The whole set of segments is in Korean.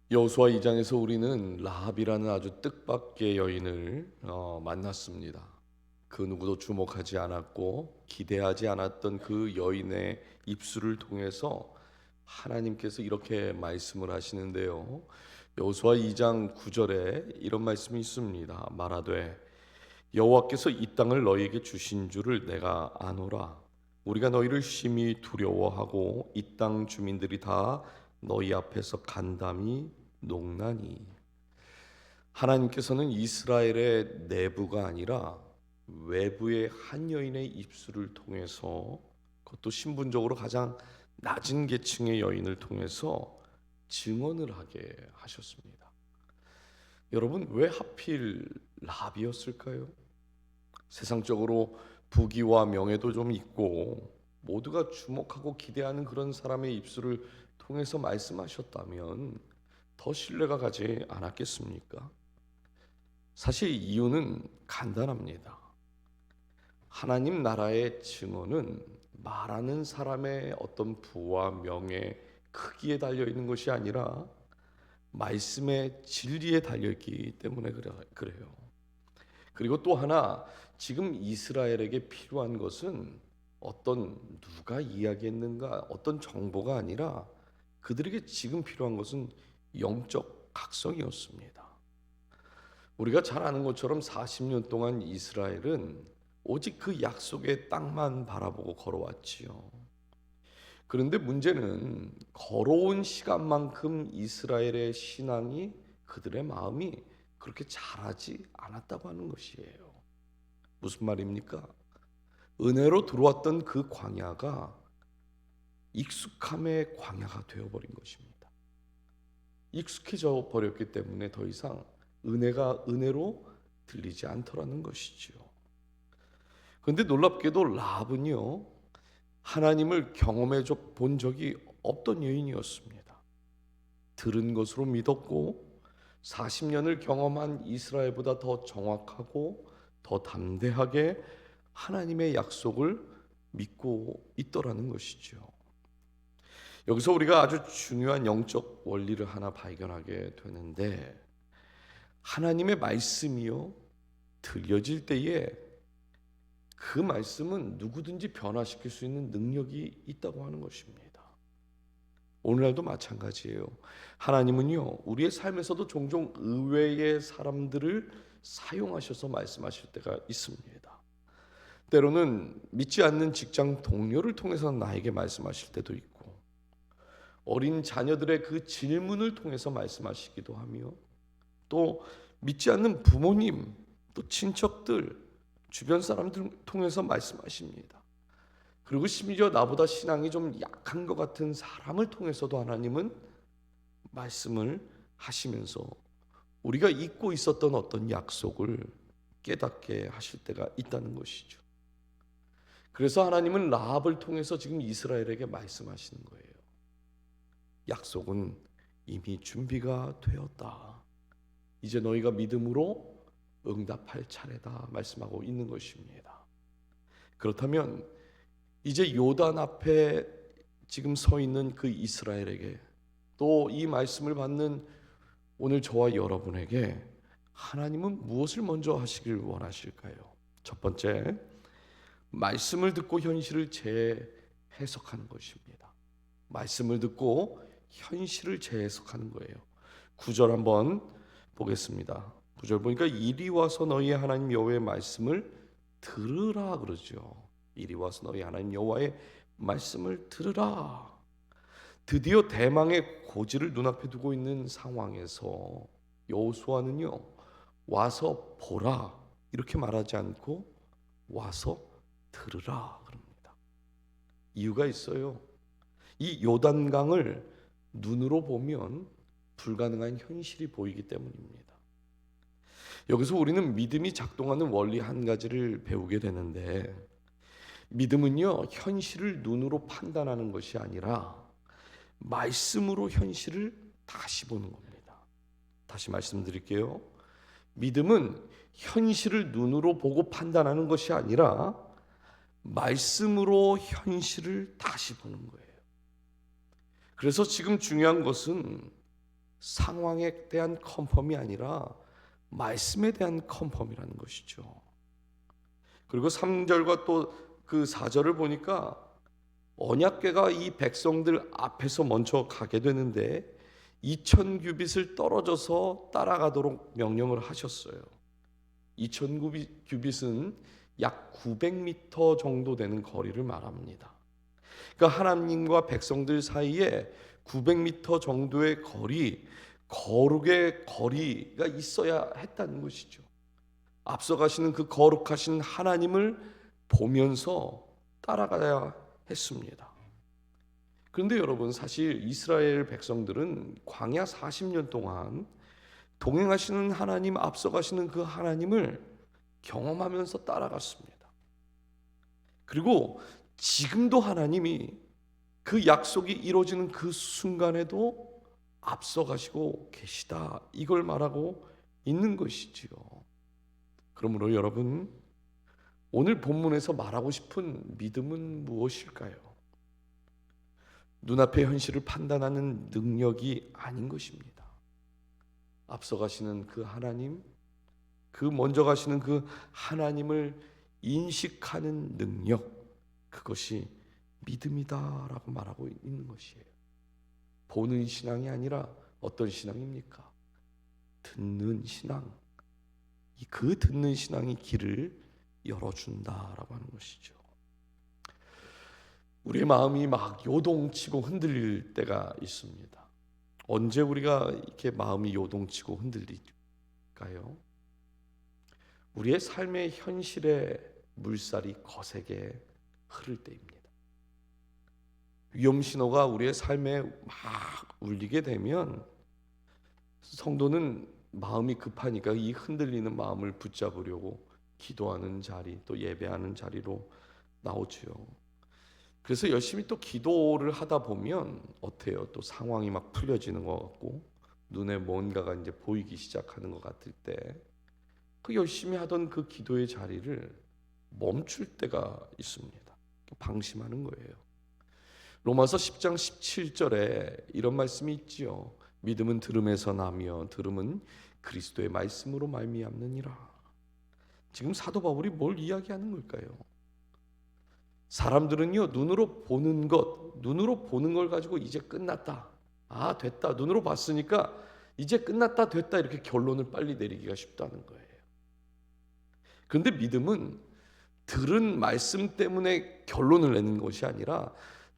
여호수아 2장에서 우리는 라합이라는 아주 뜻밖의 여인을 만났습니다. 그 누구도 주목하지 않았고 기대하지 않았던 그 여인의 입술을 통해서 하나님께서 이렇게 말씀을 하시는데요. 여호수아 2장 9절에 이런 말씀이 있습니다. 말하되 여호와께서 이 땅을 너희에게 주신 줄을 내가 아노라. 우리가 너희를 심히 두려워하고 이 땅 주민들이 다 너희 앞에서 간담이 농나니. 하나님께서는 이스라엘의 내부가 아니라 외부의 한 여인의 입술을 통해서, 그것도 신분적으로 가장 낮은 계층의 여인을 통해서 증언을 하게 하셨습니다. 여러분, 왜 하필 라합이었을까요? 세상적으로 부귀와 명예도 좀 있고 모두가 주목하고 기대하는 그런 사람의 입술을 통해서 말씀하셨다면 더 신뢰가 가지 않았겠습니까? 사실 이유는 간단합니다. 하나님 나라의 증언은 말하는 사람의 어떤 부와 명예, 크기에 달려 있는 것이 아니라 말씀의 진리에 달려 있기 때문에 그래요. 그리고 또 하나, 지금 이스라엘에게 필요한 것은 어떤 누가 이야기했는가, 어떤 정보가 아니라 그들에게 지금 필요한 것은 영적 각성이었습니다. 우리가 잘 아는 것처럼 40년 동안 이스라엘은 오직 그 약속의 땅만 바라보고 걸어왔지요. 그런데 문제는 걸어온 시간만큼 이스라엘의 신앙이, 그들의 마음이 그렇게 자라지 않았다고 하는 것이에요. 무슨 말입니까? 은혜로 들어왔던 그 광야가 익숙함의 광야가 되어버린 것입니다. 익숙해져 버렸기 때문에 더 이상 은혜가 은혜로 들리지 않더라는 것이지요. 그런데 놀랍게도 라합은요, 하나님을 경험해 본 적이 없던 여인이었습니다. 들은 것으로 믿었고 40년을 경험한 이스라엘보다 더 정확하고 더 담대하게 하나님의 약속을 믿고 있더라는 것이죠. 여기서 우리가 아주 중요한 영적 원리를 하나 발견하게 되는데, 하나님의 말씀이요 들려질 때에 그 말씀은 누구든지 변화시킬 수 있는 능력이 있다고 하는 것입니다. 오늘날도 마찬가지예요. 하나님은요, 우리의 삶에서도 종종 의외의 사람들을 사용하셔서 말씀하실 때가 있습니다. 때로는 믿지 않는 직장 동료를 통해서 나에게 말씀하실 때도 있고, 어린 자녀들의 그 질문을 통해서 말씀하시기도 하며, 또 믿지 않는 부모님, 또 친척들, 주변 사람들 통해서 말씀하십니다. 그리고 심지어 나보다 신앙이 좀 약한 것 같은 사람을 통해서도 하나님은 말씀을 하시면서 우리가 잊고 있었던 어떤 약속을 깨닫게 하실 때가 있다는 것이죠. 그래서 하나님은 라합을 통해서 지금 이스라엘에게 말씀하시는 거예요. 약속은 이미 준비가 되었다. 이제 너희가 믿음으로 응답할 차례다 말씀하고 있는 것입니다. 그렇다면 이제 요단 앞에 지금 서 있는 그 이스라엘에게, 또 이 말씀을 받는 오늘 저와 여러분에게 하나님은 무엇을 먼저 하시길 원하실까요? 첫 번째, 말씀을 듣고 현실을 재해석하는 것입니다. 말씀을 듣고 현실을 재해석하는 거예요. 9절 한번 보겠습니다. 9절 보니까 이리 와서 너희의 하나님 여호와의 말씀을 들으라 그러죠. 이리 와서 너희 하나님 여호와의 말씀을 들으라. 드디어 대망의 고지를 눈앞에 두고 있는 상황에서 여호수아는요, 와서 보라 이렇게 말하지 않고 와서 들으라 그럽니다. 이유가 있어요. 이 요단강을 눈으로 보면 불가능한 현실이 보이기 때문입니다. 여기서 우리는 믿음이 작동하는 원리 한 가지를 배우게 되는데, 믿음은요, 현실을 눈으로 판단하는 것이 아니라 말씀으로 현실을 다시 보는 겁니다. 다시 말씀드릴게요. 믿음은 현실을 눈으로 보고 판단하는 것이 아니라 말씀으로 현실을 다시 보는 거예요. 그래서 지금 중요한 것은 상황에 대한 컨펌이 아니라 말씀에 대한 컨펌이라는 것이죠. 그리고 3절과 또 그 4절을 보니까 언약궤가 이 백성들 앞에서 먼저 가게 되는데 2000규빗을 떨어져서 따라가도록 명령을 하셨어요. 2000규빗은 약 900m 정도 되는 거리를 말합니다. 그러니까 하나님과 백성들 사이에 900m 정도의 거룩의 거리가 있어야 했다는 것이죠. 앞서가시는 그 거룩하신 하나님을 보면서 따라가야 했습니다. 그런데 여러분, 사실 이스라엘 백성들은 광야 40년 동안 동행하시는 하나님, 앞서가시는 그 하나님을 경험하면서 따라갔습니다. 그리고 지금도 하나님이 그 약속이 이루어지는 그 순간에도 앞서가시고 계시다, 이걸 말하고 있는 것이지요. 그러므로 여러분, 오늘 본문에서 말하고 싶은 믿음은 무엇일까요? 눈앞의 현실을 판단하는 능력이 아닌 것입니다. 앞서가시는 그 하나님, 그 먼저 가시는 그 하나님을 인식하는 능력, 그것이 믿음이다라고 말하고 있는 것이에요. 보는 신앙이 아니라 어떤 신앙입니까? 듣는 신앙. 그 듣는 신앙이 길을 열어준다라고 하는 것이죠. 우리의 마음이 막 요동치고 흔들릴 때가 있습니다. 언제 우리가 이렇게 마음이 요동치고 흔들릴까요? 우리의 삶의 현실에 물살이 거세게 흐를 때입니다. 위험 신호가 우리의 삶에 막 울리게 되면 성도는 마음이 급하니까 이 흔들리는 마음을 붙잡으려고 기도하는 자리, 또 예배하는 자리로 나오죠. 그래서 열심히 또 기도를 하다 보면 어때요? 또 상황이 막 풀려지는 것 같고 눈에 뭔가가 이제 보이기 시작하는 것 같을 때 그 열심히 하던 그 기도의 자리를 멈출 때가 있습니다. 방심하는 거예요. 로마서 10장 17절에 이런 말씀이 있지요. 믿음은 들음에서 나며 들음은 그리스도의 말씀으로 말미암느니라. 지금 사도 바울이 뭘 이야기하는 걸까요? 사람들은요, 눈으로 보는 걸 가지고 이제 끝났다, 아 됐다, 눈으로 봤으니까 이제 끝났다, 됐다, 이렇게 결론을 빨리 내리기가 쉽다는 거예요. 그런데 믿음은 들은 말씀 때문에 결론을 내는 것이 아니라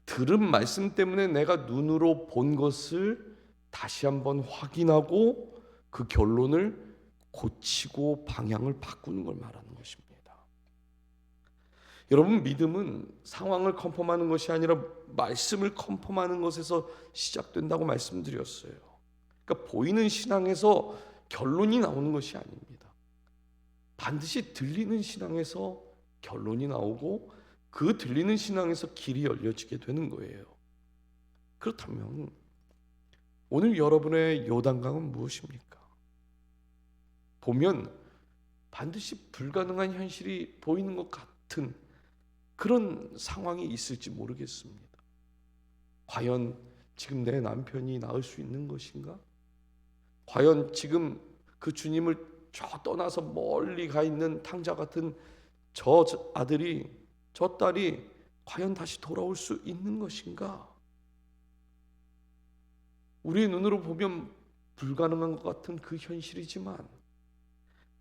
들은 말씀 때문에 내가 눈으로 본 것을 다시 한번 확인하고 그 결론을 고치고 방향을 바꾸는 걸 말하는 것입니다. 여러분, 믿음은 상황을 컨펌하는 것이 아니라 말씀을 컨펌하는 것에서 시작된다고 말씀드렸어요. 그러니까 보이는 신앙에서 결론이 나오는 것이 아닙니다. 반드시 들리는 신앙에서 결론이 나오고 그 들리는 신앙에서 길이 열려지게 되는 거예요. 그렇다면 오늘 여러분의 요단강은 무엇입니까? 보면 반드시 불가능한 현실이 보이는 것 같은 그런 상황이 있을지 모르겠습니다. 과연 지금 내 남편이 낳을 수 있는 것인가? 과연 지금 그 주님을 저 떠나서 멀리 가 있는 탕자 같은 저 아들이, 저 딸이 과연 다시 돌아올 수 있는 것인가? 우리의 눈으로 보면 불가능한 것 같은 그 현실이지만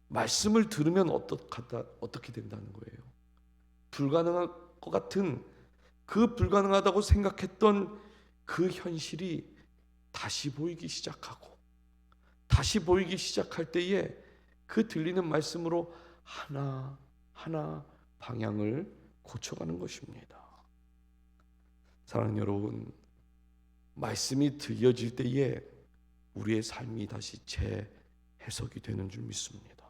말씀을 들으면 어떻게 된다는 거예요? 불가능할 것 같은 그 불가능하다고 생각했던 그 현실이 다시 보이기 시작하고 다시 보이기 시작할 때에 그 들리는 말씀으로 하나하나 방향을 고쳐가는 것입니다. 사랑하는 여러분, 말씀이 들려질 때에 우리의 삶이 다시 재해석이 되는 줄 믿습니다.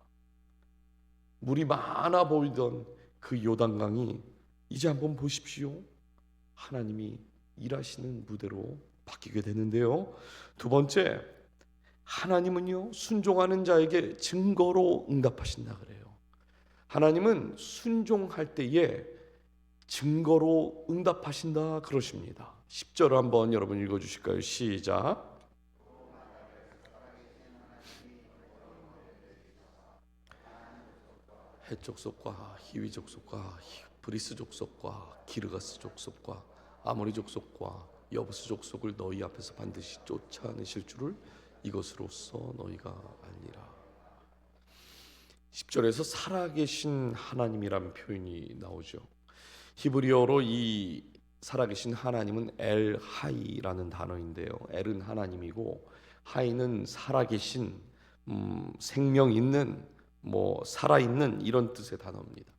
물이 많아 보이던 그 요단강이 이제 한번 보십시오. 하나님이 일하시는 무대로 바뀌게 되는데요. 두 번째, 하나님은요, 순종하는 자에게 증거로 응답하신다 그래요. 하나님은 순종할 때에 증거로 응답하신다 그러십니다. 10절을 한번 여러분 읽어주실까요? 시작. 헷 족속과 히위 족속과 브리스 족속과 기르가스 족속과 아모리 족속과 여부스 족속을 너희 앞에서 반드시 쫓아내실 줄을 이것으로써 너희가 알리라. 10절에서 살아계신 하나님이라는 표현이 나오죠. 히브리어로 이 살아계신 하나님은 엘 하이라는 단어인데요. 엘은 하나님이고 하이는 살아계신, 생명 있는, 살아있는 이런 뜻의 단어입니다.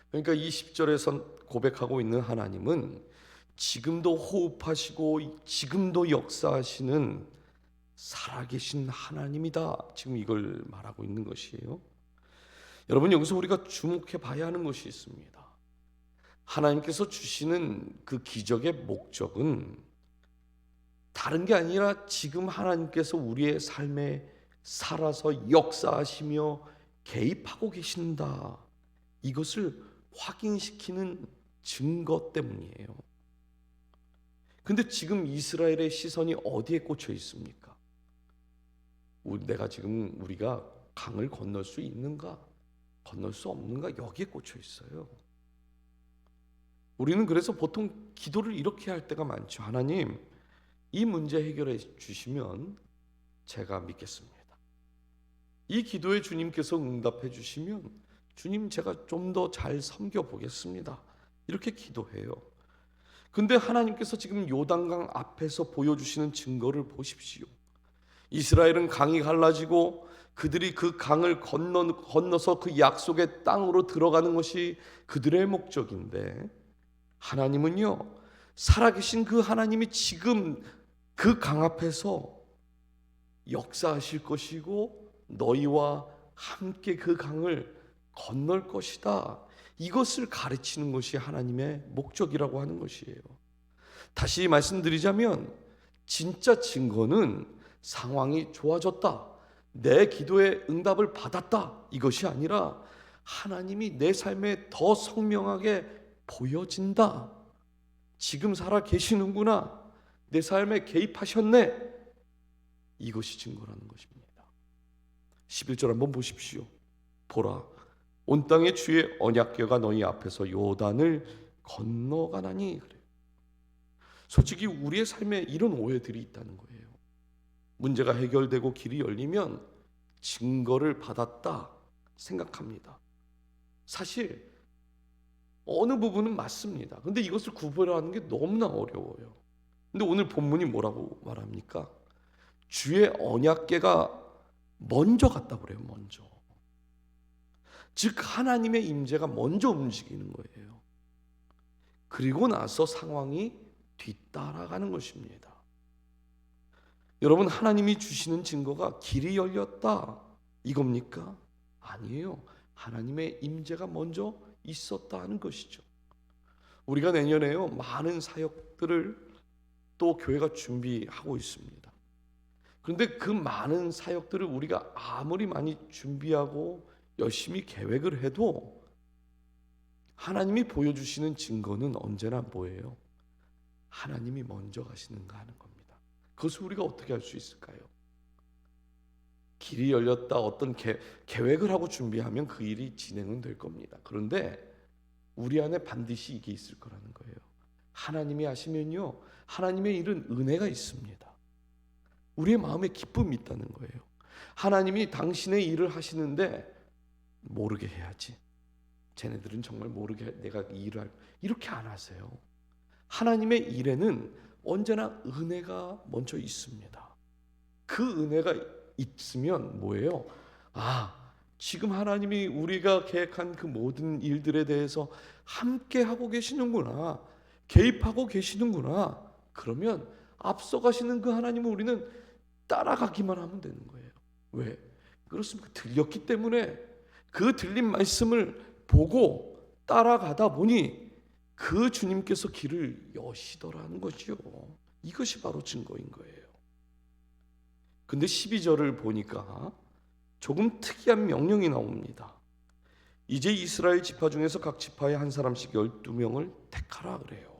그러니까 이 10절에서 고백하고 있는 하나님은 지금도 호흡하시고 지금도 역사하시는 살아계신 하나님이다. 지금 이걸 말하고 있는 것이에요. 여러분, 여기서 우리가 주목해 봐야 하는 것이 있습니다. 하나님께서 주시는 그 기적의 목적은 다른 게 아니라 지금 하나님께서 우리의 삶에 살아서 역사하시며 개입하고 계신다. 이것을 확인시키는 증거 때문이에요. 근데 지금 이스라엘의 시선이 어디에 꽂혀 있습니까? 우리가 강을 건널 수 있는가? 건널 수 없는가? 여기에 꽂혀 있어요. 우리는 그래서 보통 기도를 이렇게 할 때가 많죠. 하나님, 이 문제 해결해 주시면 제가 믿겠습니다. 이 기도에 주님께서 응답해 주시면 주님, 제가 좀 더 잘 섬겨 보겠습니다. 이렇게 기도해요. 근데 하나님께서 지금 요단강 앞에서 보여주시는 증거를 보십시오. 이스라엘은 강이 갈라지고 그들이 그 강을 건너서 그 약속의 땅으로 들어가는 것이 그들의 목적인데, 하나님은요, 살아계신 그 하나님이 지금 그 강 앞에서 역사하실 것이고 너희와 함께 그 강을 건널 것이다. 이것을 가르치는 것이 하나님의 목적이라고 하는 것이에요. 다시 말씀드리자면 진짜 증거는 상황이 좋아졌다, 내 기도에 응답을 받았다, 이것이 아니라 하나님이 내 삶에 더 선명하게 보여진다. 지금 살아 계시는구나. 내 삶에 개입하셨네. 이것이 증거라는 것입니다. 11절 한번 보십시오. 보라, 온 땅의 주의 언약궤가 너희 앞에서 요단을 건너가나니. 그래요. 솔직히 우리의 삶에 이런 오해들이 있다는 거예요. 문제가 해결되고 길이 열리면 증거를 받았다 생각합니다. 사실 어느 부분은 맞습니다. 근데 이것을 구별하는 게 너무나 어려워요. 근데 오늘 본문이 뭐라고 말합니까? 주의 언약궤가 먼저 갔다 그래요. 먼저. 즉 하나님의 임재가 먼저 움직이는 거예요. 그리고 나서 상황이 뒤따라가는 것입니다. 여러분, 하나님이 주시는 증거가 길이 열렸다 이겁니까? 아니에요. 하나님의 임재가 먼저 있었다 하는 것이죠. 우리가 내년에요, 많은 사역들을 또 교회가 준비하고 있습니다. 그런데 그 많은 사역들을 우리가 아무리 많이 준비하고 열심히 계획을 해도 하나님이 보여주시는 증거는 언제나 뭐예요? 하나님이 먼저 가시는가 하는 겁니다. 그것을 우리가 어떻게 할 수 있을까요? 길이 열렸다, 어떤 계획을 하고 준비하면 그 일이 진행은 될 겁니다. 그런데 우리 안에 반드시 이게 있을 거라는 거예요. 하나님이 하시면요, 하나님의 일은 은혜가 있습니다. 우리의 마음에 기쁨이 있다는 거예요. 하나님이 당신의 일을 하시는데 모르게 해야지, 쟤네들은 정말 모르게 내가 이 일을 할, 이렇게 안 하세요. 하나님의 일에는 언제나 은혜가 먼저 있습니다. 그 은혜가 있으면 뭐예요? 지금 하나님이 우리가 계획한 그 모든 일들에 대해서 함께 하고 계시는구나, 개입하고 계시는구나. 그러면 앞서가시는 그 하나님을 우리는 따라가기만 하면 되는 거예요. 왜? 그렇습니까? 들렸기 때문에 그 들린 말씀을 보고 따라가다 보니 그 주님께서 길을 여시더라는 거죠. 이것이 바로 증거인 거예요. 근데 12절을 보니까 조금 특이한 명령이 나옵니다. 이제 이스라엘 지파 중에서 각 지파에 한 사람씩 12명을 택하라 그래요.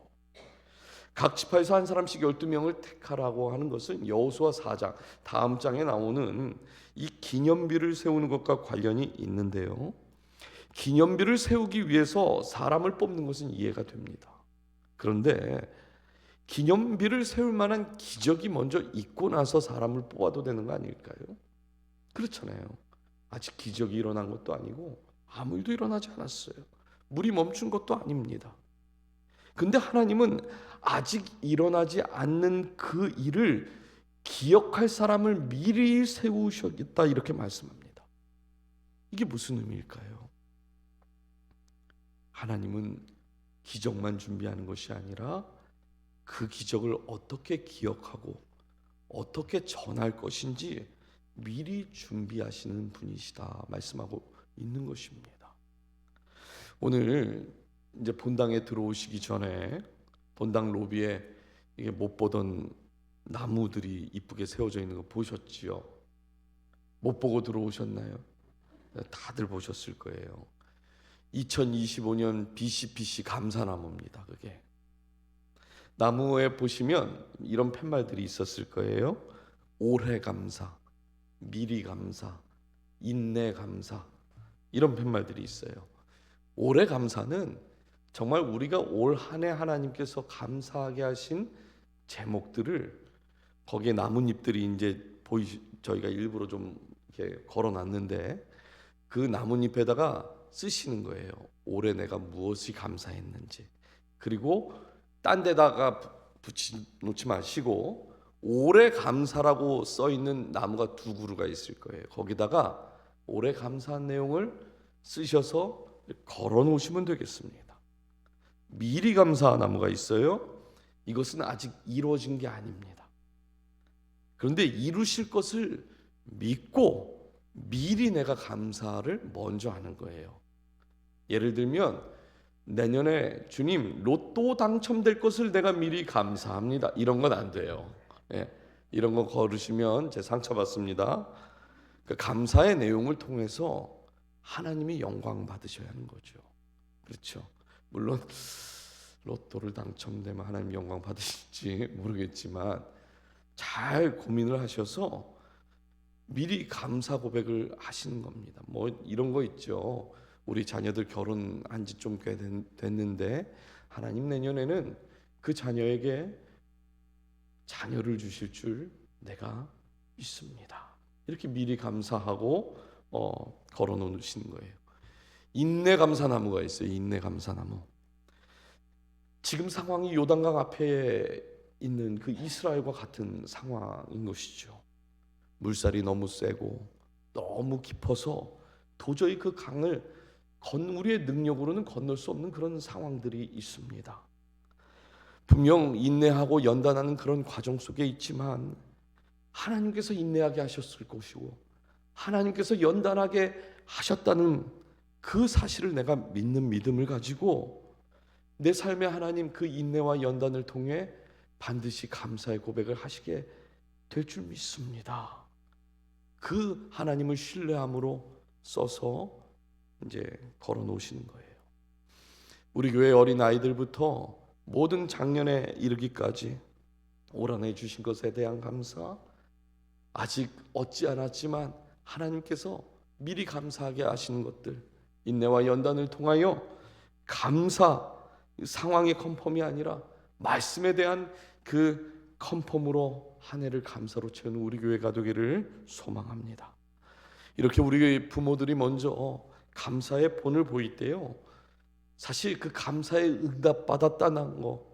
각 지파에서 한 사람씩 12명을 택하라고 하는 것은 여호수아 4장 다음 장에 나오는 이 기념비를 세우는 것과 관련이 있는데요. 기념비를 세우기 위해서 사람을 뽑는 것은 이해가 됩니다. 그런데 기념비를 세울 만한 기적이 먼저 있고 나서 사람을 뽑아도 되는 거 아닐까요? 그렇잖아요. 아직 기적이 일어난 것도 아니고 아무 일도 일어나지 않았어요. 물이 멈춘 것도 아닙니다. 근데 하나님은 아직 일어나지 않는 그 일을 기억할 사람을 미리 세우셨다 이렇게 말씀합니다. 이게 무슨 의미일까요? 하나님은 기적만 준비하는 것이 아니라 그 기적을 어떻게 기억하고 어떻게 전할 것인지 미리 준비하시는 분이시다 말씀하고 있는 것입니다. 오늘 이제 본당에 들어오시기 전에 본당 로비에 이게 못 보던 나무들이 이쁘게 세워져 있는 거 보셨지요? 못 보고 들어오셨나요? 다들 보셨을 거예요. 2025년 BCPC 감사나무입니다. 그게 나무에 보시면 이런 팻말들이 있었을 거예요. 올해 감사, 미리 감사, 인내 감사, 이런 팻말들이 있어요. 올해 감사는 정말 우리가 올 한 해 하나님께서 감사하게 하신 제목들을 거기에 나뭇잎들이 이제 저희가 일부러 좀 이렇게 걸어놨는데 그 나뭇잎에다가 쓰시는 거예요. 올해 내가 무엇이 감사했는지. 그리고 딴 데다가 붙이 놓지 마시고 올해 감사라고 써 있는 나무가 2그루가 있을 거예요. 거기다가 올해 감사한 내용을 쓰셔서 걸어 놓으시면 되겠습니다. 미리 감사 나무가 있어요. 이것은 아직 이루어진 게 아닙니다. 그런데 이루실 것을 믿고 미리 내가 감사를 먼저 하는 거예요. 예를 들면 내년에 주님 로또 당첨될 것을 내가 미리 감사합니다. 이런 건 안 돼요. 예, 이런 거 걸으시면 제 상처받습니다. 그 감사의 내용을 통해서 하나님이 영광 받으셔야 하는 거죠. 그렇죠. 물론 로또를 당첨되면 하나님 영광 받으실지 모르겠지만 잘 고민을 하셔서 미리 감사 고백을 하시는 겁니다. 뭐 이런 거 있죠. 우리 자녀들 결혼한 지 좀 꽤 됐는데 하나님 내년에는 그 자녀에게 자녀를 주실 줄 내가 믿습니다. 이렇게 미리 감사하고 걸어 놓으시는 거예요. 인내 감사나무가 있어요. 인내 감사나무. 지금 상황이 요단강 앞에 있는 그 이스라엘과 같은 상황인 것이죠. 물살이 너무 세고 너무 깊어서 도저히 그 강을 우리의 능력으로는 건널 수 없는 그런 상황들이 있습니다. 분명 인내하고 연단하는 그런 과정 속에 있지만 하나님께서 인내하게 하셨을 것이고 하나님께서 연단하게 하셨다는 그 사실을 내가 믿는 믿음을 가지고 내 삶에 하나님 그 인내와 연단을 통해 반드시 감사의 고백을 하시게 될 줄 믿습니다. 그 하나님을 신뢰함으로 써서 이제 걸어 놓으시는 거예요. 우리 교회 어린 아이들부터 모든 작년에 이르기까지 올 한 해 주신 것에 대한 감사, 아직 얻지 않았지만 하나님께서 미리 감사하게 하시는 것들, 인내와 연단을 통하여 감사, 상황의 컨펌이 아니라 말씀에 대한 그 컨펌으로 한 해를 감사로 채우는 우리 교회가 되기를 소망합니다. 이렇게 우리 교회 부모들이 먼저 감사의 본을 보일 때요, 사실 그 감사의 응답받았다는 거,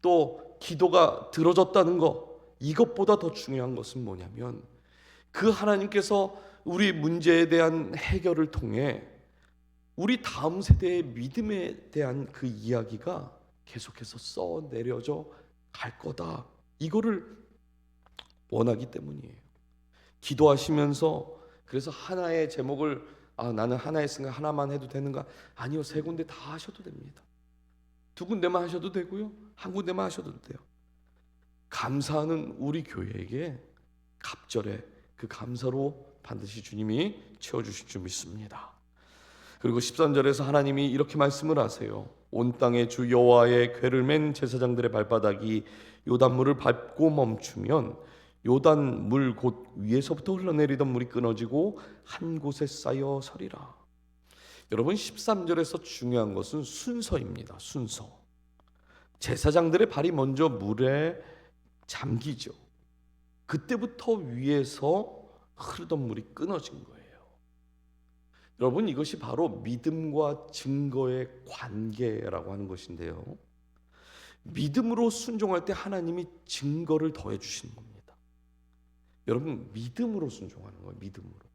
또 기도가 들어졌다는 거, 이것보다 더 중요한 것은 뭐냐면 그 하나님께서 우리 문제에 대한 해결을 통해 우리 다음 세대의 믿음에 대한 그 이야기가 계속해서 써 내려져 갈 거다, 이거를 원하기 때문이에요. 기도하시면서 그래서 하나의 제목을 나는 하나 했으니까 하나만 해도 되는가? 아니요, 3군데 다 하셔도 됩니다. 2군데만 하셔도 되고요, 1군데만 하셔도 돼요. 감사하는 우리 교회에게 갑절에 그 감사로 반드시 주님이 채워주실 줄 믿습니다. 그리고 13절에서 하나님이 이렇게 말씀을 하세요. 온 땅의 주 여호와의 궤를 맨 제사장들의 발바닥이 요단물을 밟고 멈추면 요단물 곧 위에서부터 흘러내리던 물이 끊어지고 한 곳에 쌓여 서리라. 여러분 13절에서 중요한 것은 순서입니다. 순서. 제사장들의 발이 먼저 물에 잠기죠. 그때부터 위에서 흐르던 물이 끊어진 거예요. 여러분 이것이 바로 믿음과 증거의 관계라고 하는 것인데요. 믿음으로 순종할 때 하나님이 증거를 더해 주시는 겁니다. 여러분 믿음으로 순종하는 거예요. 믿음으로.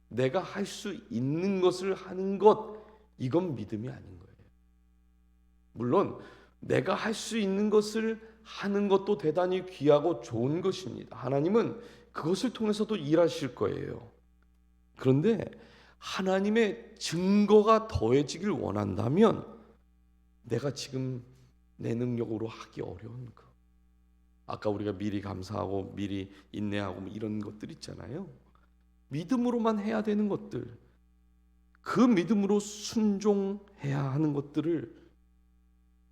내가 할 수 있는 것을 하는 것, 이건 믿음이 아닌 거예요. 물론 내가 할 수 있는 것을 하는 것도 대단히 귀하고 좋은 것입니다. 하나님은 그것을 통해서도 일하실 거예요. 그런데 하나님의 증거가 더해지길 원한다면 내가 지금 내 능력으로 하기 어려운 거, 아까 우리가 미리 감사하고 미리 인내하고 이런 것들 있잖아요. 믿음으로만 해야 되는 것들, 그 믿음으로 순종해야 하는 것들을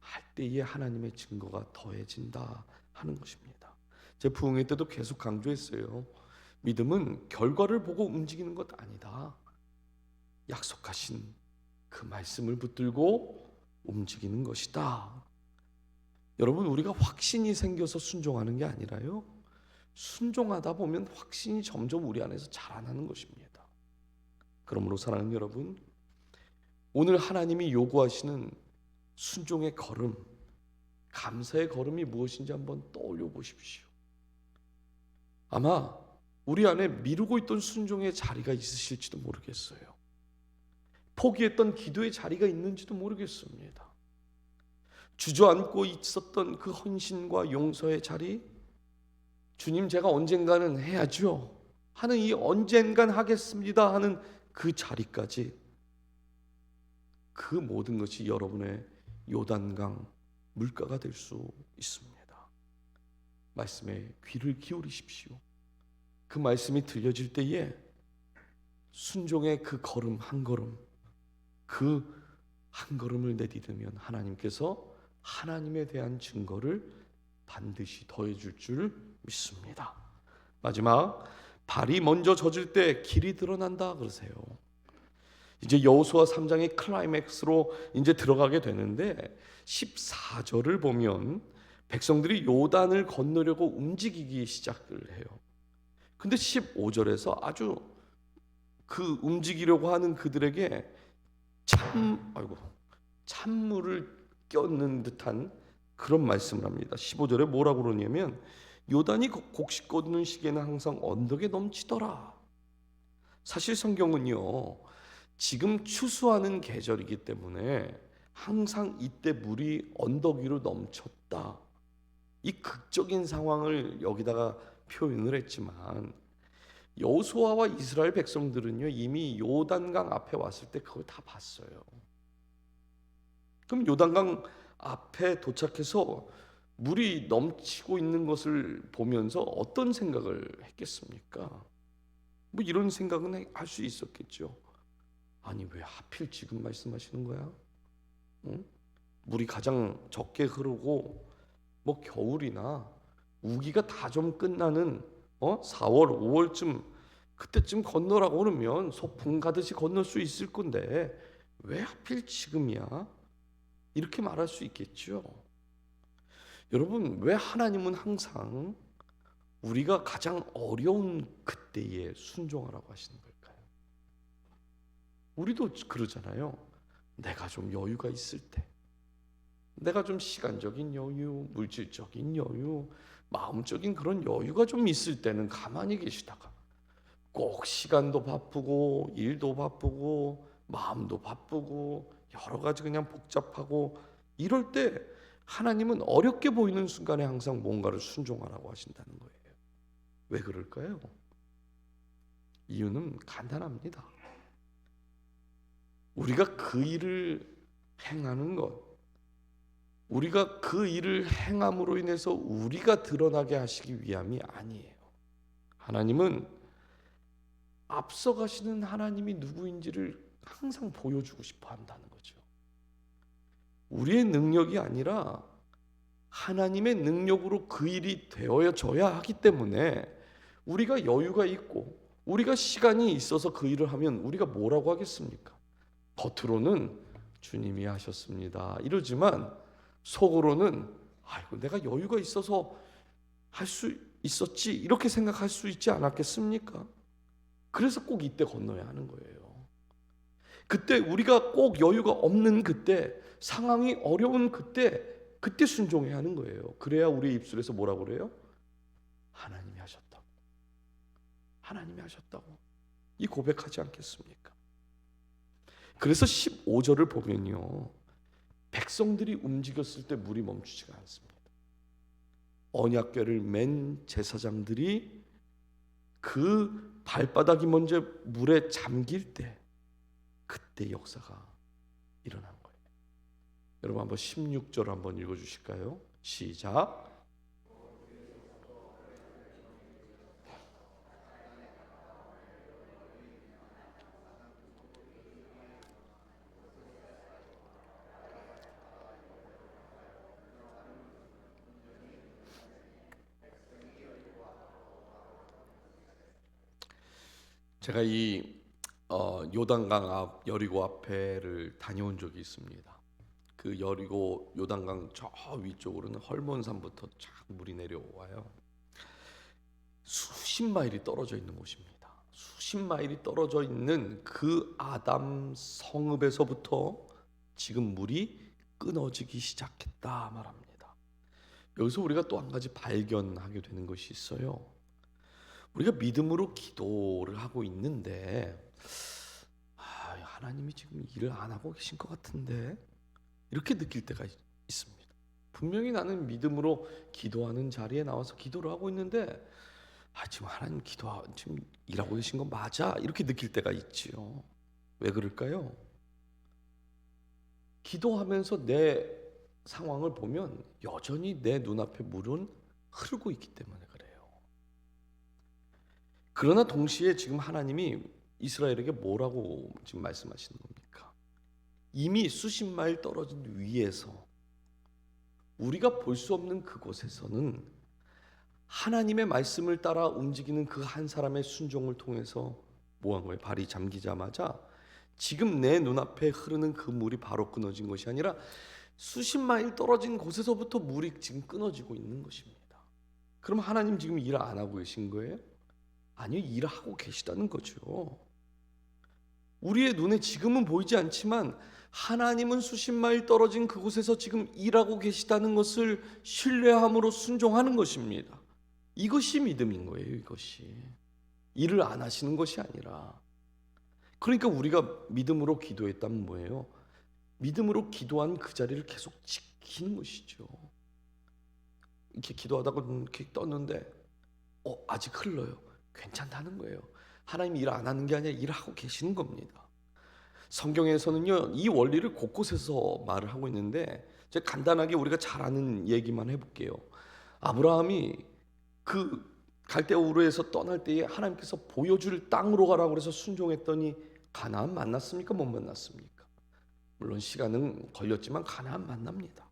할 때에 하나님의 증거가 더해진다 하는 것입니다. 제 부흥회 때도 계속 강조했어요. 믿음은 결과를 보고 움직이는 것 아니다. 약속하신 그 말씀을 붙들고 움직이는 것이다. 여러분 우리가 확신이 생겨서 순종하는 게 아니라요, 순종하다 보면 확신이 점점 우리 안에서 자라나는 것입니다. 그러므로 사랑하는 여러분, 오늘 하나님이 요구하시는 순종의 걸음, 감사의 걸음이 무엇인지 한번 떠올려 보십시오. 아마 우리 안에 미루고 있던 순종의 자리가 있으실지도 모르겠어요. 포기했던 기도의 자리가 있는지도 모르겠습니다. 주저앉고 있었던 그 헌신과 용서의 자리, 주님 제가 언젠가는 해야죠 하는 이 언젠간 하겠습니다 하는 그 자리까지, 그 모든 것이 여러분의 요단강 물가가 될 수 있습니다. 말씀에 귀를 기울이십시오. 그 말씀이 들려질 때에 순종의 그 걸음 한 걸음, 그 한 걸음을 내딛으면 하나님께서 하나님에 대한 증거를 반드시 더해줄 줄 믿습니다. 마지막, 발이 먼저 젖을 때 길이 드러난다 그러세요. 이제 여호수아 3장의 클라이맥스로 이제 들어가게 되는데 14절을 보면 백성들이 요단을 건너려고 움직이기 시작을 해요. 근데 15절에서 아주 그 움직이려고 하는 그들에게 찬물을 껴넣는 듯한 그런 말씀을 합니다. 15절에 뭐라고 그러냐면 요단이 곡식 걷는 시기에는 항상 언덕에 넘치더라. 사실 성경은요, 지금 추수하는 계절이기 때문에 항상 이때 물이 언덕 위로 넘쳤다, 이 극적인 상황을 여기다가 표현을 했지만 여호수아와 이스라엘 백성들은요 이미 요단강 앞에 왔을 때 그걸 다 봤어요. 그럼 요단강 앞에 도착해서 물이 넘치고 있는 것을 보면서 어떤 생각을 했겠습니까? 뭐 이런 생각은 할 수 있었겠죠. 아니 왜 하필 지금 말씀하시는 거야? 응? 물이 가장 적게 흐르고 뭐 겨울이나 우기가 다 좀 끝나는 4월 5월쯤 그때쯤 건너라고 그러면 소풍 가듯이 건널 수 있을 건데 왜 하필 지금이야? 이렇게 말할 수 있겠죠. 여러분 왜 하나님은 항상 우리가 가장 어려운 그때에 순종하라고 하시는 걸까요? 우리도 그러잖아요. 내가 좀 여유가 있을 때, 내가 좀 시간적인 여유, 물질적인 여유, 마음적인 그런 여유가 좀 있을 때는 가만히 계시다가 꼭 시간도 바쁘고 일도 바쁘고 마음도 바쁘고 여러 가지 그냥 복잡하고 이럴 때 하나님은 어렵게 보이는 순간에 항상 뭔가를 순종하라고 하신다는 거예요. 왜 그럴까요? 이유는 간단합니다. 우리가 그 일을 행하는 것, 우리가 그 일을 행함으로 인해서 우리가 드러나게 하시기 위함이 아니에요. 하나님은 앞서가시는 하나님이 누구인지를 항상 보여주고 싶어 한다는 거죠. 우리의 능력이 아니라 하나님의 능력으로 그 일이 되어져야 하기 때문에 우리가 여유가 있고 우리가 시간이 있어서 그 일을 하면 우리가 뭐라고 하겠습니까? 겉으로는 주님이 하셨습니다 이러지만 속으로는 아이고 내가 여유가 있어서 할 수 있었지 이렇게 생각할 수 있지 않았겠습니까? 그래서 꼭 이때 건너야 하는 거예요. 그때 우리가 꼭 여유가 없는 그때, 상황이 어려운 그때 순종해야 하는 거예요. 그래야 우리 입술에서 뭐라고 그래요? 하나님이 하셨다고. 하나님이 하셨다고. 이 고백하지 않겠습니까? 그래서 15절을 보면요, 백성들이 움직였을 때 물이 멈추지가 않습니다. 언약궤를 맨 제사장들이 그 발바닥이 먼저 물에 잠길 때 그때 역사가 일어난 거예요. 여러분 한번 16절 한번 읽어주실까요? 시작. 제가 이 요단강 앞 여리고 앞에를 다녀온 적이 있습니다. 그 여리고 요단강 저 위쪽으로는 헐몬산부터 쫙 물이 내려와요. 수십 마일이 떨어져 있는 곳입니다. 수십 마일이 떨어져 있는 그 아담 성읍에서부터 지금 물이 끊어지기 시작했다 말합니다. 여기서 우리가 또 한 가지 발견하게 되는 것이 있어요. 우리가 믿음으로 기도를 하고 있는데 하나님이 지금 일을 안 하고 계신 것 같은데 이렇게 느낄 때가 있습니다. 분명히 나는 믿음으로 기도하는 자리에 나와서 기도를 하고 있는데 지금 하나님 지금 일하고 계신 거 맞아? 이렇게 느낄 때가 있지요. 왜 그럴까요? 기도하면서 내 상황을 보면 여전히 내 눈앞에 물은 흐르고 있기 때문에 그래요. 그러나 동시에 지금 하나님이 이스라엘에게 뭐라고 지금 말씀하시는 겁니까? 이미 수십 마일 떨어진 위에서 우리가 볼 수 없는 그곳에서는 하나님의 말씀을 따라 움직이는 그 한 사람의 순종을 통해서 뭐 한 거예요? 발이 잠기자마자 지금 내 눈앞에 흐르는 그 물이 바로 끊어진 것이 아니라 수십 마일 떨어진 곳에서부터 물이 지금 끊어지고 있는 것입니다. 그럼 하나님 지금 일 안 하고 계신 거예요? 아니요, 일하고 계시다는 거죠. 우리의 눈에 지금은 보이지 않지만 하나님은 수십 마일 떨어진 그곳에서 지금 일하고 계시다는 것을 신뢰함으로 순종하는 것입니다. 이것이 믿음인 거예요. 이것이 일을 안 하시는 것이 아니라. 그러니까 우리가 믿음으로 기도했다면 뭐예요? 믿음으로 기도한 그 자리를 계속 지키는 것이죠. 이렇게 기도하다가 이렇게 떴는데 아직 흘러요. 괜찮다는 거예요. 하나님이 일 안 하는 게 아니라 일하고 계시는 겁니다. 성경에서는요, 이 원리를 곳곳에서 말을 하고 있는데 제가 간단하게 우리가 잘 아는 얘기만 해볼게요. 아브라함이 그 갈대아 우르에서 떠날 때에 하나님께서 보여줄 땅으로 가라고 해서 순종했더니 가나안 만났습니까? 못 만났습니까? 물론 시간은 걸렸지만 가나안 만납니다.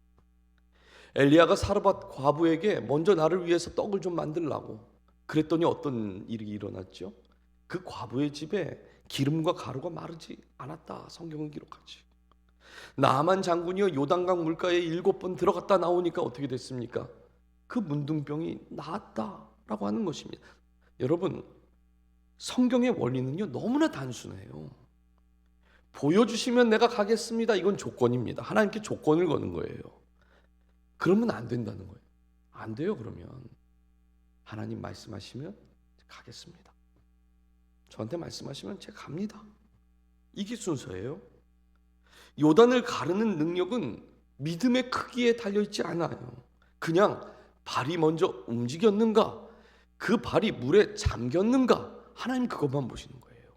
엘리야가 사르밧 과부에게 먼저 나를 위해서 떡을 좀 만들라고 그랬더니 어떤 일이 일어났죠? 그 과부의 집에 기름과 가루가 마르지 않았다. 성경은 기록하지. 나아만 장군이요 요단강 물가에 7번 들어갔다 나오니까 어떻게 됐습니까? 그 문둥병이 나았다라고 하는 것입니다. 여러분, 성경의 원리는요 너무나 단순해요. 보여주시면 내가 가겠습니다. 이건 조건입니다. 하나님께 조건을 거는 거예요. 그러면 안 된다는 거예요. 안 돼요. 그러면 하나님 말씀하시면 가겠습니다. 저한테 말씀하시면 제가 갑니다. 이게 순서예요. 요단을 가르는 능력은 믿음의 크기에 달려있지 않아요. 그냥 발이 먼저 움직였는가, 그 발이 물에 잠겼는가, 하나님 그것만 보시는 거예요.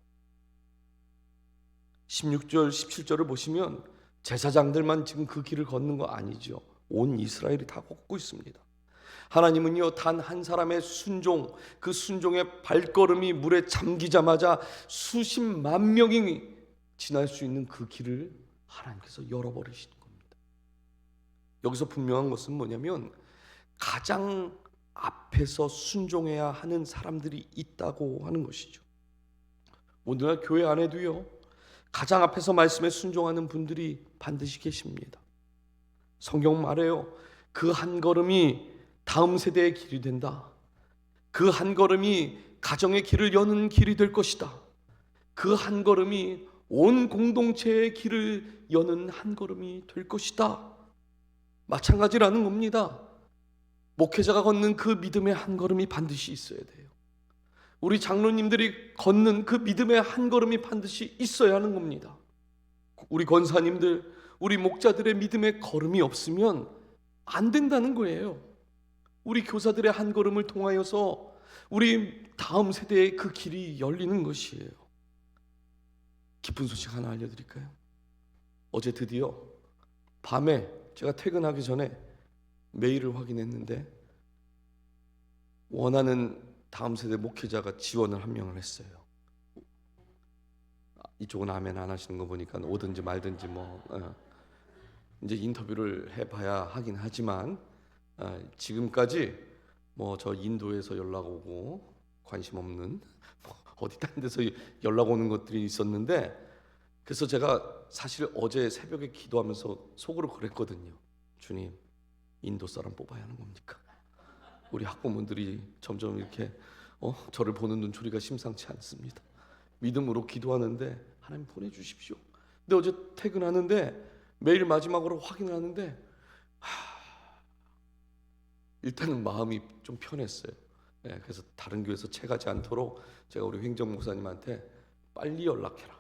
16절 17절을 보시면 제사장들만 지금 그 길을 걷는 거 아니죠. 온 이스라엘이 다 걷고 있습니다. 하나님은요 단 한 사람의 순종, 그 순종의 발걸음이 물에 잠기자마자 수십만 명이 지날 수 있는 그 길을 하나님께서 열어버리시는 겁니다. 여기서 분명한 것은 뭐냐면 가장 앞에서 순종해야 하는 사람들이 있다고 하는 것이죠. 오늘날 교회 안에도요 가장 앞에서 말씀에 순종하는 분들이 반드시 계십니다. 성경 말해요. 그 한 걸음이 다음 세대의 길이 된다. 그 한 걸음이 가정의 길을 여는 길이 될 것이다. 그 한 걸음이 온 공동체의 길을 여는 한 걸음이 될 것이다. 마찬가지라는 겁니다. 목회자가 걷는 그 믿음의 한 걸음이 반드시 있어야 돼요. 우리 장로님들이 걷는 그 믿음의 한 걸음이 반드시 있어야 하는 겁니다. 우리 권사님들, 우리 목자들의 믿음의 걸음이 없으면 안 된다는 거예요. 우리 교사들의 한 걸음을 통하여서 우리 다음 세대의 그 길이 열리는 것이에요. 기쁜 소식 하나 알려드릴까요? 어제 드디어 밤에 제가 퇴근하기 전에 메일을 확인했는데 원하는 다음 세대 목회자가 지원을 한 명을 했어요. 이쪽은 아멘 안 하시는 거 보니까 오든지 말든지 이제 인터뷰를 해봐야 하긴 하지만 지금까지 저 인도에서 연락 오고 관심 없는 어디 다른 데서 연락 오는 것들이 있었는데, 그래서 제가 사실 어제 새벽에 기도하면서 속으로 그랬거든요. 주님, 인도 사람 뽑아야 하는 겁니까? 우리 학부모들이 점점 이렇게 저를 보는 눈초리가 심상치 않습니다. 믿음으로 기도하는데 하나님 보내주십시오. 근데 어제 퇴근하는데 매일 마지막으로 확인을 하는데 일단은 마음이 좀 편했어요. 그래서 다른 교회에서 채가지 않도록 제가 우리 횡정 목사님한테 빨리 연락해라.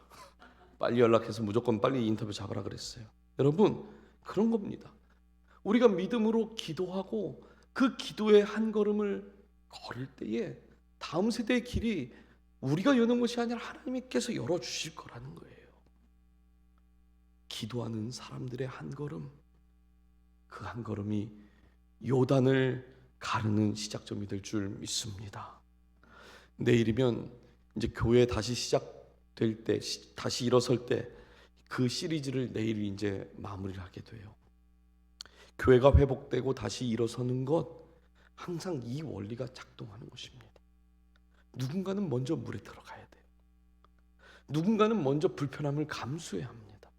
빨리 연락해서 무조건 빨리 인터뷰 잡으라 그랬어요. 여러분, 그런 겁니다. 우리가 믿음으로 기도하고 그 기도의 한 걸음을 걸을 때에 다음 세대의 길이 우리가 여는 것이 아니라 하나님께서 열어주실 거라는 거예요. 기도하는 사람들의 한 걸음, 그 한 걸음이 요단을 가르는 시작점이 될 줄 믿습니다. 내일이면 이제 교회 다시 시작될 때, 다시 일어설 때 그 시리즈를 내일 이제 마무리를 하게 돼요. 교회가 회복되고 다시 일어서는 것, 항상 이 원리가 작동하는 것입니다. 누군가는 먼저 물에 들어가야 돼요. 누군가는 먼저 불편함을 감수해야 합니다.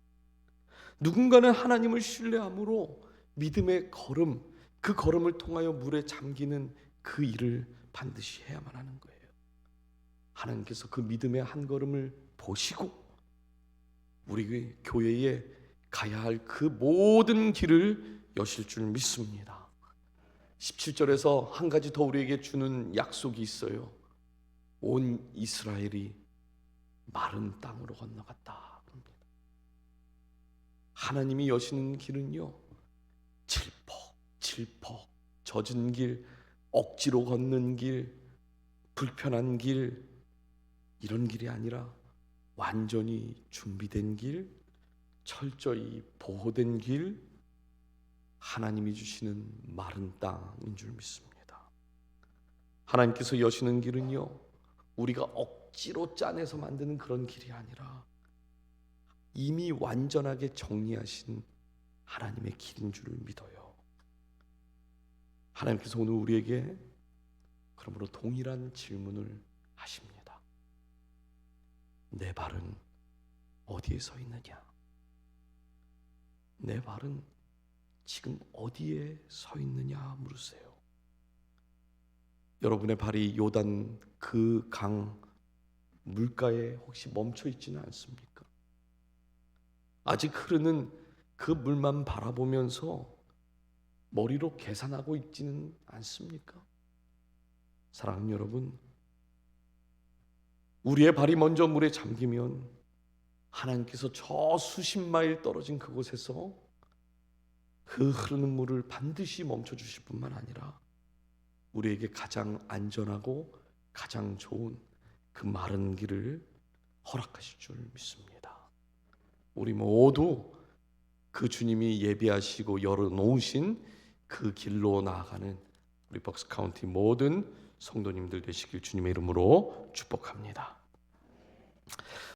누군가는 하나님을 신뢰함으로 믿음의 걸음, 그 걸음을 통하여 물에 잠기는 그 일을 반드시 해야만 하는 거예요. 하나님께서 그 믿음의 한 걸음을 보시고 우리 교회에 가야 할 그 모든 길을 여실 줄 믿습니다. 17절에서 한 가지 더 우리에게 주는 약속이 있어요. 온 이스라엘이 마른 땅으로 건너갔다. 하나님이 여시는 길은요, 질퍽 젖은 길, 억지로 걷는 길, 불편한 길, 이런 길이 아니라 완전히 준비된 길, 철저히 보호된 길, 하나님이 주시는 마른 땅인 줄 믿습니다. 하나님께서 여시는 길은요, 우리가 억지로 짜내서 만드는 그런 길이 아니라 이미 완전하게 정리하신 하나님의 길인 줄 믿어요. 하나님께서 오늘 우리에게 그러므로 동일한 질문을 하십니다. 내 발은 어디에 서 있느냐? 내 발은 지금 어디에 서 있느냐 물으세요. 여러분의 발이 요단 그 강 물가에 혹시 멈춰 있지는 않습니까? 아직 흐르는 그 물만 바라보면서 머리로 계산하고 있지는 않습니까? 사랑하는 여러분, 우리의 발이 먼저 물에 잠기면 하나님께서 저 수십 마일 떨어진 그곳에서 그 흐르는 물을 반드시 멈춰 주실 뿐만 아니라 우리에게 가장 안전하고 가장 좋은 그 마른 길을 허락하실 줄 믿습니다. 우리 모두 그 주님이 예비하시고 열어놓으신 그 길로 나아가는 우리 벅스카운티 모든 성도님들 되시길 주님의 이름으로 축복합니다.